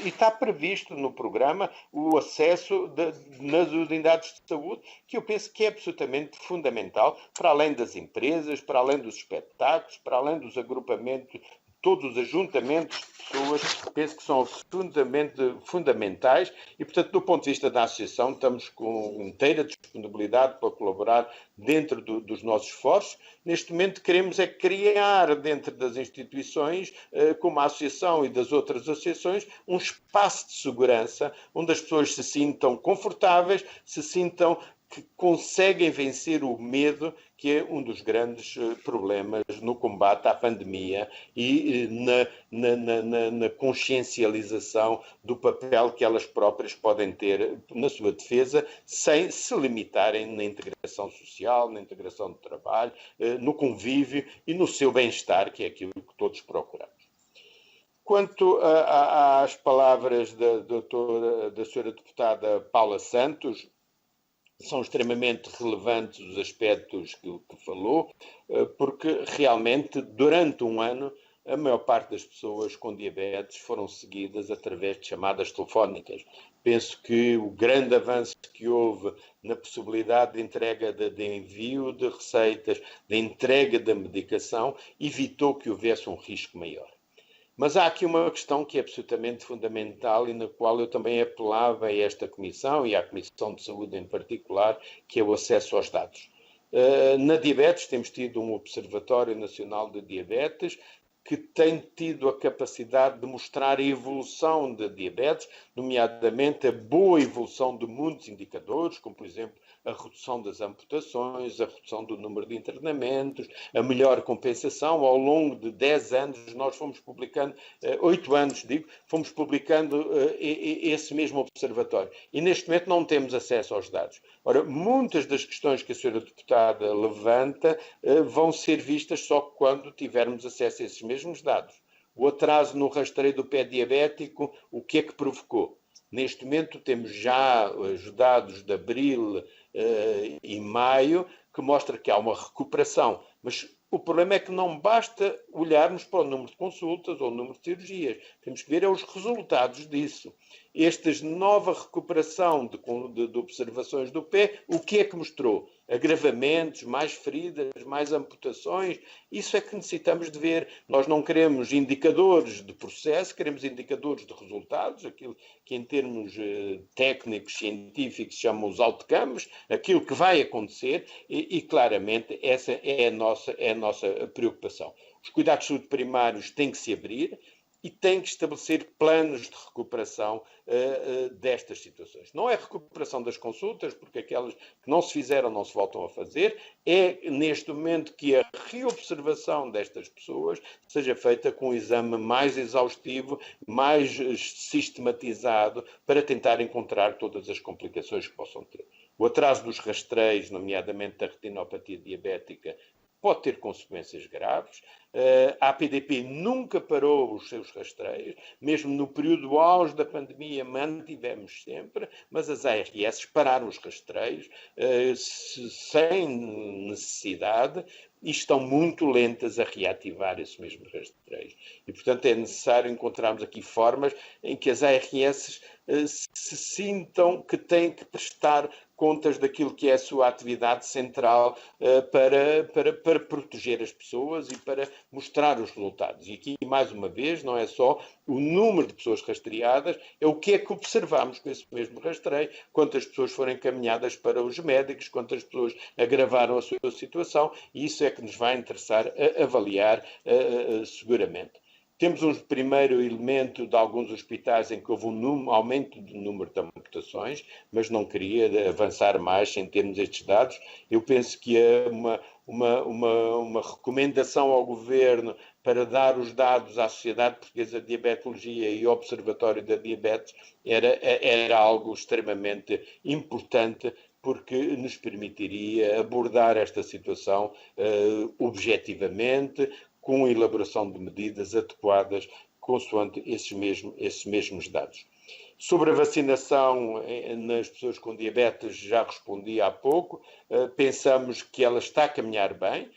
está previsto no programa o acesso nas unidades de saúde, que eu penso que é absolutamente fundamental, para além das empresas, para além dos espetáculos, para além dos agrupamentos, todos os ajuntamentos de pessoas, penso que são absolutamente fundamentais e, portanto, do ponto de vista da Associação, estamos com inteira disponibilidade para colaborar dentro dos nossos esforços. Neste momento, queremos é criar dentro das instituições, como a Associação e das outras associações, um espaço de segurança onde as pessoas se sintam confortáveis, se sintam que conseguem vencer o medo, que é um dos grandes problemas no combate à pandemia e na consciencialização do papel que elas próprias podem ter na sua defesa, sem se limitarem na integração social, na integração de trabalho, no convívio e no seu bem-estar, que é aquilo que todos procuramos. Quanto às palavras da senhora deputada Paula Santos, são extremamente relevantes os aspectos que falou, porque realmente, durante um ano, a maior parte das pessoas com diabetes foram seguidas através de chamadas telefónicas. Penso que o grande avanço que houve na possibilidade de entrega de envio de receitas, de entrega da medicação, evitou que houvesse um risco maior. Mas há aqui uma questão que é absolutamente fundamental e na qual eu também apelava a esta Comissão e à Comissão de Saúde em particular, que é o acesso aos dados. Na diabetes temos tido um Observatório Nacional de Diabetes que tem tido a capacidade de mostrar a evolução da diabetes, nomeadamente a boa evolução de muitos indicadores, como, por exemplo, a redução das amputações, a redução do número de internamentos, a melhor compensação. Ao longo de 10 anos, nós fomos publicando, 8 anos, fomos publicando esse mesmo observatório. E neste momento não temos acesso aos dados. Ora, muitas das questões que a senhora deputada levanta vão ser vistas só quando tivermos acesso a esses mesmos dados. O atraso no rastreio do pé diabético, o que é que provocou? Neste momento temos já os dados de abril e maio que mostra que há uma recuperação, mas o problema é que não basta olharmos para o número de consultas ou o número de cirurgias, temos que ver os resultados disso. esta nova recuperação de observações do pé, o que é que mostrou? Agravamentos, mais feridas, mais amputações. Isso é que necessitamos de ver. Nós não queremos indicadores de processo, queremos indicadores de resultados, aquilo que em termos técnicos, científicos, chamam os outcomes, aquilo que vai acontecer e claramente essa é a nossa preocupação. Os cuidados de saúde primários têm que se abrir e têm que estabelecer planos de recuperação destas situações. Não é recuperação das consultas, porque aquelas que não se fizeram não se voltam a fazer, é neste momento que a reobservação destas pessoas seja feita com um exame mais exaustivo, mais sistematizado, para tentar encontrar todas as complicações que possam ter. O atraso dos rastreios, nomeadamente da retinopatia diabética, pode ter consequências graves. A APDP nunca parou os seus rastreios, mesmo no período auge da pandemia mantivemos sempre, mas as ARS pararam os rastreios sem necessidade e estão muito lentas a reativar esses mesmos rastreios. E, portanto, é necessário encontrarmos aqui formas em que as ARS se sintam que têm que prestar contas daquilo que é a sua atividade central para proteger as pessoas e para mostrar os resultados. E aqui, mais uma vez, não é só o número de pessoas rastreadas, é o que é que observamos com esse mesmo rastreio, quantas pessoas foram encaminhadas para os médicos, quantas pessoas agravaram a sua situação, e isso é que nos vai interessar avaliar seguramente. Temos um primeiro elemento de alguns hospitais em que houve um aumento do número de amputações, mas não queria avançar mais sem termos estes dados. Eu penso que é uma recomendação ao Governo para dar os dados à Sociedade Portuguesa de Diabetologia e ao Observatório da Diabetes era algo extremamente importante, porque nos permitiria abordar esta situação objetivamente, com a elaboração de medidas adequadas consoante esses mesmos dados. Sobre a vacinação nas pessoas com diabetes, já respondi há pouco. Pensamos que ela está a caminhar bem.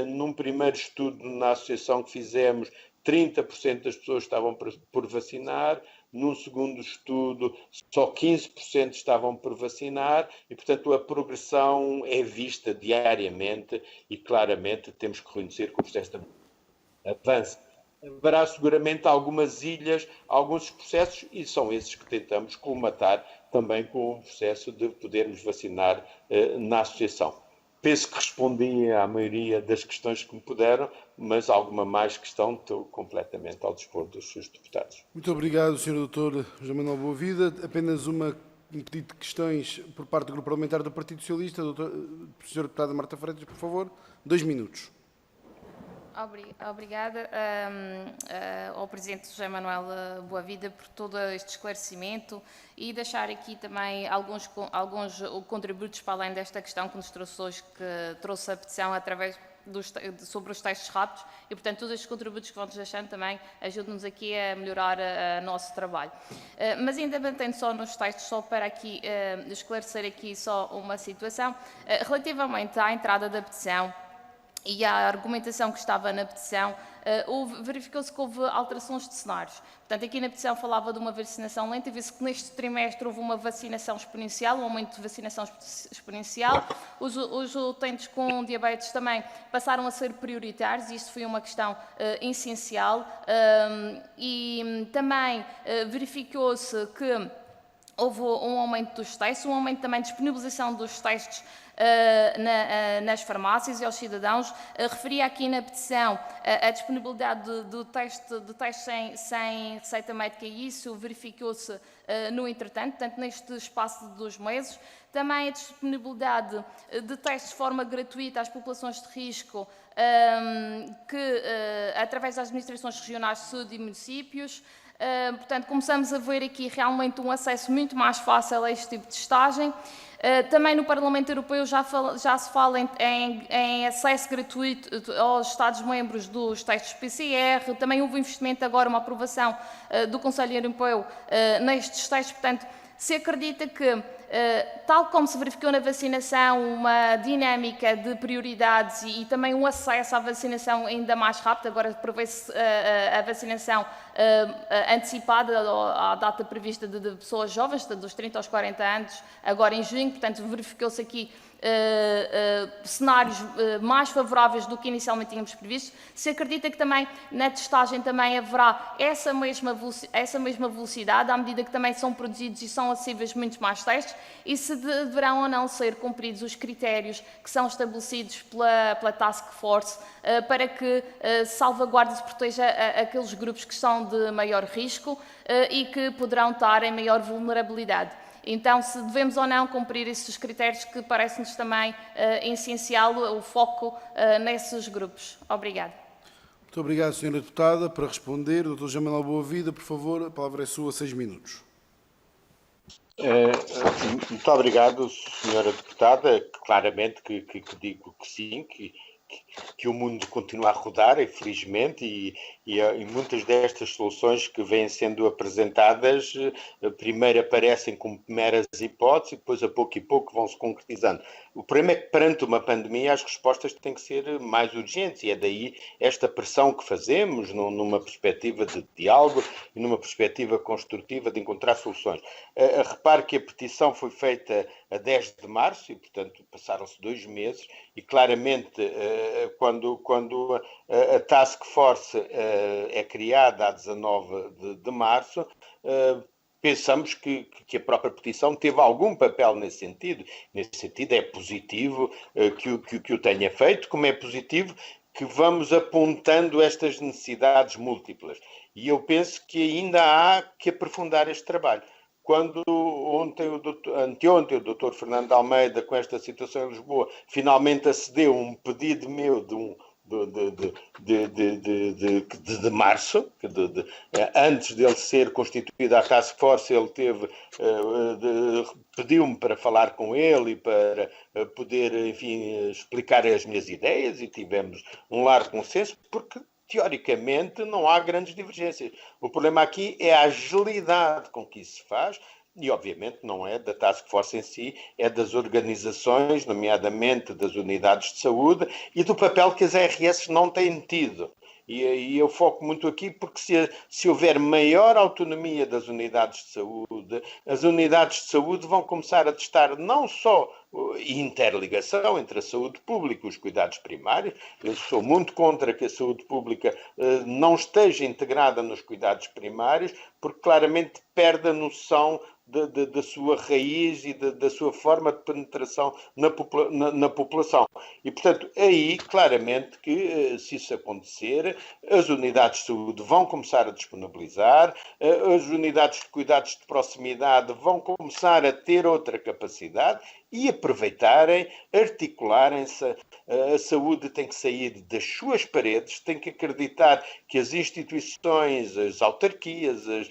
Num primeiro estudo na associação que fizemos, 30% das pessoas estavam por vacinar. Num segundo estudo, só 15% estavam por vacinar e, portanto, a progressão é vista diariamente e, claramente, temos que reconhecer que o processo de avança. Haverá seguramente algumas ilhas, alguns processos, e são esses que tentamos colmatar também com o processo de podermos vacinar na associação. Penso que respondi à maioria das questões que me puderam, mas alguma mais questão estou completamente ao dispor dos seus deputados. Muito obrigado, Sr. Dr. José Manuel Boavida. Apenas um pedido de questões por parte do Grupo Parlamentar do Partido Socialista. Sra. Deputada Marta Freitas, por favor, 2 minutos. Obrigada ao Presidente José Manuel Boavida por todo este esclarecimento e deixar aqui também alguns contributos para além desta questão que nos trouxe hoje, que trouxe a petição sobre os testes rápidos e, portanto, todos estes contributos que vão-nos deixando também ajudam-nos aqui a melhorar o nosso trabalho. Mas ainda mantendo só nos testes, só para aqui esclarecer aqui só uma situação, relativamente à entrada da petição e à argumentação que estava na petição, verificou-se que houve alterações de cenários. Portanto, aqui na petição falava de uma vacinação lenta, e vê-se que neste trimestre houve uma vacinação exponencial, um aumento de vacinação exponencial. Os utentes com diabetes também passaram a ser prioritários, e isto foi uma questão essencial. E também verificou-se que houve um aumento dos testes, um aumento também de disponibilização dos testes nas farmácias e aos cidadãos. Referia aqui na petição a disponibilidade de testes sem receita médica, e isso verificou-se no entretanto, portanto, neste espaço de 2 meses. Também a disponibilidade de testes de forma gratuita às populações de risco, através das administrações regionais de saúde e municípios. Portanto, começamos a ver aqui realmente um acesso muito mais fácil a este tipo de testagem. Também no Parlamento Europeu já se fala em acesso gratuito aos Estados-membros dos testes PCR. Também houve investimento agora, uma aprovação do Conselho Europeu nestes testes. Portanto, se acredita que tal como se verificou na vacinação, uma dinâmica de prioridades e também um acesso à vacinação ainda mais rápido. Agora prevê-se a vacinação antecipada à data prevista de pessoas jovens, dos 30 aos 40 anos, agora em junho. Portanto, verificou-se aqui cenários mais favoráveis do que inicialmente tínhamos previsto. Se acredita que também na testagem também haverá essa mesma velocidade, à medida que também são produzidos e são acessíveis muitos mais testes, e se deverão ou não ser cumpridos os critérios que são estabelecidos pela Task Force para que salvaguarde e proteja aqueles grupos que são de maior risco e que poderão estar em maior vulnerabilidade. Então, se devemos ou não cumprir esses critérios, que parece-nos também essencial o foco nesses grupos. Obrigada. Muito obrigado, Sra. Deputada. Para responder, o Dr. José Manuel Boavida, por favor, a palavra é sua, 6 minutos. Muito obrigado, Sra. Deputada. Claramente que digo que sim, que o mundo continua a rodar, infelizmente, e muitas destas soluções que vêm sendo apresentadas, primeiro aparecem como meras hipóteses e depois a pouco e pouco vão se concretizando. O problema é que perante uma pandemia as respostas têm que ser mais urgentes e é daí esta pressão que fazemos numa perspectiva de diálogo e numa perspectiva construtiva de encontrar soluções. Repare que a petição foi feita a 10 de março e, portanto, passaram-se 2 meses e claramente quando a Task Force é criada a 19 de março, pensamos que a própria petição teve algum papel nesse sentido. Nesse sentido é positivo que o tenha feito, como é positivo que vamos apontando estas necessidades múltiplas. E eu penso que ainda há que aprofundar este trabalho. Quando anteontem o Dr. Fernando Almeida, com esta situação em Lisboa, finalmente acedeu a um pedido meu de março, antes dele ser constituída a Task Force, ele pediu-me para falar com ele e para poder, enfim, explicar as minhas ideias e tivemos um largo consenso, porque teoricamente não há grandes divergências. O problema aqui é a agilidade com que isso se faz e, obviamente, não é da Task Force em si, é das organizações, nomeadamente das unidades de saúde e do papel que as ARS não têm tido. E eu foco muito aqui porque se houver maior autonomia das unidades de saúde, as unidades de saúde vão começar a testar não só interligação entre a saúde pública e os cuidados primários. Eu sou muito contra que a saúde pública não esteja integrada nos cuidados primários, porque claramente perde a noção da sua raiz e da sua forma de penetração na população. E, portanto, aí, claramente que, se isso acontecer, as unidades de saúde vão começar a disponibilizar, as unidades de cuidados de proximidade vão começar a ter outra capacidade e aproveitarem, articularem-se. A saúde tem que sair das suas paredes, tem que acreditar que as instituições, as autarquias, as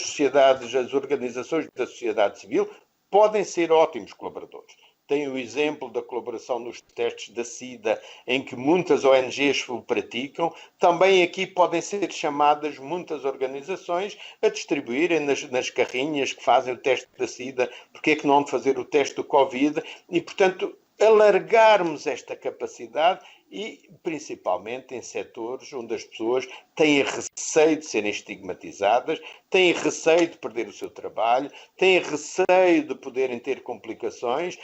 sociedades, as organizações da sociedade civil podem ser ótimos colaboradores. Tem o exemplo da colaboração nos testes da SIDA, em que muitas ONGs o praticam. Também aqui podem ser chamadas muitas organizações a distribuírem nas carrinhas que fazem o teste da SIDA, porque é que não de fazer o teste do Covid, e, portanto, alargarmos esta capacidade e, principalmente, em setores onde as pessoas têm receio de serem estigmatizadas, têm receio de perder o seu trabalho, têm receio de poderem ter complicações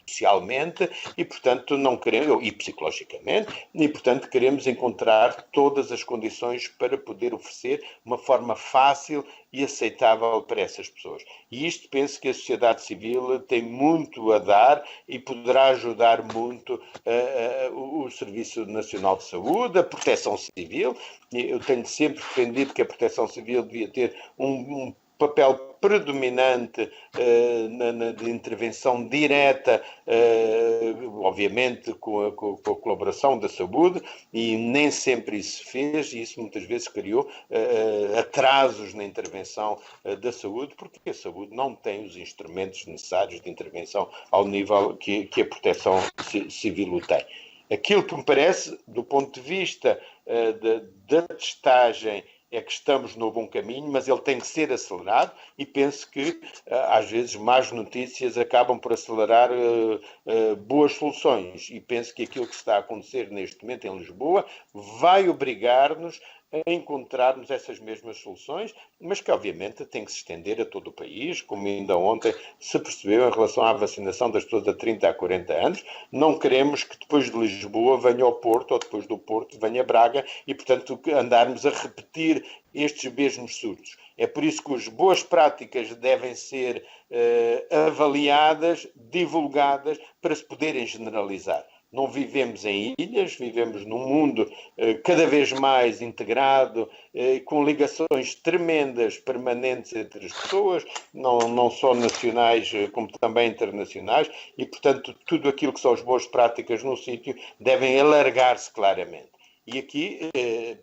socialmente e, portanto, não queremos, e psicologicamente, e, portanto, queremos encontrar todas as condições para poder oferecer uma forma fácil e aceitável para essas pessoas. E isto penso que a sociedade civil tem muito a dar e poderá ajudar muito o Serviço Nacional de Saúde, a Proteção Civil. Eu tenho sempre defendido que a Proteção Civil devia ter um papel predominante de intervenção direta, obviamente com a colaboração da saúde, e nem sempre isso se fez, e isso muitas vezes criou atrasos na intervenção da saúde, porque a saúde não tem os instrumentos necessários de intervenção ao nível que a Proteção Civil o tem. Aquilo que me parece, do ponto de vista da testagem é que estamos no bom caminho, mas ele tem que ser acelerado e penso que, às vezes, más notícias acabam por acelerar boas soluções. E penso que aquilo que está a acontecer neste momento em Lisboa vai obrigar-nos a encontrarmos essas mesmas soluções, mas que obviamente tem que se estender a todo o país, como ainda ontem se percebeu em relação à vacinação das pessoas de 30 a 40 anos. Não queremos que depois de Lisboa venha ao Porto, ou depois do Porto venha Braga, e portanto andarmos a repetir estes mesmos surtos. É por isso que as boas práticas devem ser avaliadas, divulgadas, para se poderem generalizar. Não vivemos em ilhas, vivemos num mundo cada vez mais integrado, com ligações tremendas, permanentes entre as pessoas, não só nacionais como também internacionais, e, portanto, tudo aquilo que são as boas práticas no sítio devem alargar-se claramente. E aqui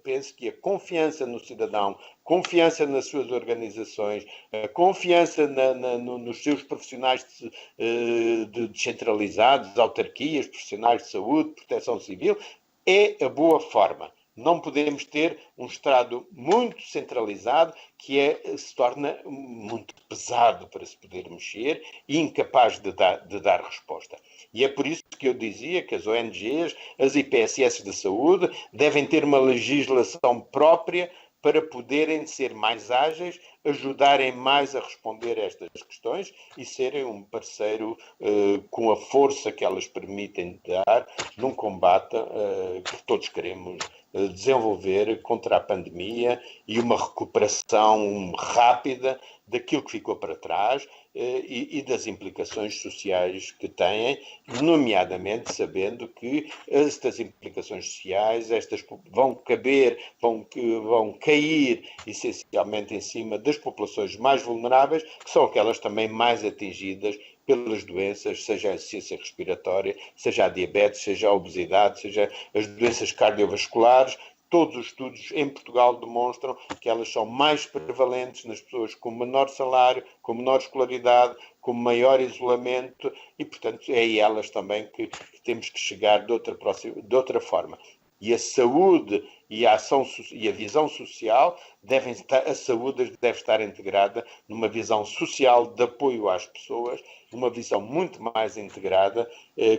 penso que a confiança no cidadão, confiança nas suas organizações, a confiança nos seus profissionais descentralizados, autarquias, profissionais de saúde, proteção civil, é a boa forma. Não podemos ter um Estado muito centralizado que se torna muito pesado para se poder mexer e incapaz de dar resposta. E é por isso que eu dizia que as ONGs, as IPSS de saúde, devem ter uma legislação própria para poderem ser mais ágeis, ajudarem mais a responder a estas questões e serem um parceiro com a força que elas permitem dar num combate que todos queremos desenvolver contra a pandemia e uma recuperação rápida daquilo que ficou para trás e das implicações sociais que têm, nomeadamente sabendo que estas implicações sociais vão cair essencialmente em cima das populações mais vulneráveis, que são aquelas também mais atingidas pelas doenças, seja a insuficiência respiratória, seja a diabetes, seja a obesidade, seja as doenças cardiovasculares. Todos os estudos em Portugal demonstram que elas são mais prevalentes nas pessoas com menor salário, com menor escolaridade, com maior isolamento e, portanto, é a elas também que temos que chegar de outra forma. E a saúde e a visão social a saúde deve estar integrada numa visão social de apoio às pessoas, uma visão muito mais integrada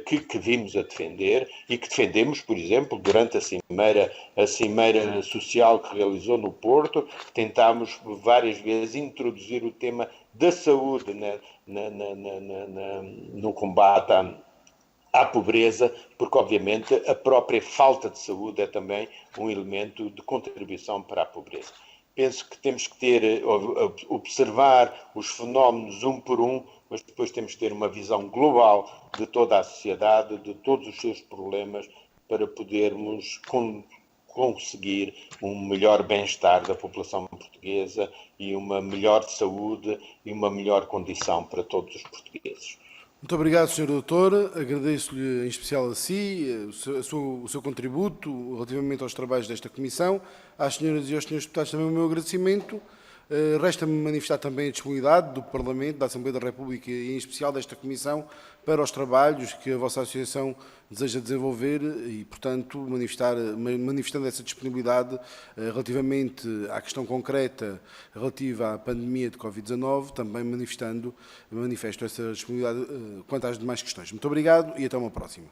que vimos a defender e que defendemos, por exemplo, durante a cimeira social que realizou no Porto. Tentámos várias vezes introduzir o tema da saúde no combate à pobreza, porque obviamente a própria falta de saúde é também um elemento de contribuição para a pobreza. Penso que temos que observar os fenómenos um por um, mas depois temos que ter uma visão global de toda a sociedade, de todos os seus problemas, para podermos conseguir um melhor bem-estar da população portuguesa e uma melhor saúde e uma melhor condição para todos os portugueses. Muito obrigado, Sr. Doutor. Agradeço-lhe em especial a si o seu contributo relativamente aos trabalhos desta Comissão. Às senhoras e aos senhores deputados também o meu agradecimento. Resta-me manifestar também a disponibilidade do Parlamento, da Assembleia da República e em especial desta Comissão para os trabalhos que a vossa Associação deseja desenvolver e, portanto, manifestando essa disponibilidade relativamente à questão concreta relativa à pandemia de Covid-19, também manifesto essa disponibilidade quanto às demais questões. Muito obrigado e até uma próxima.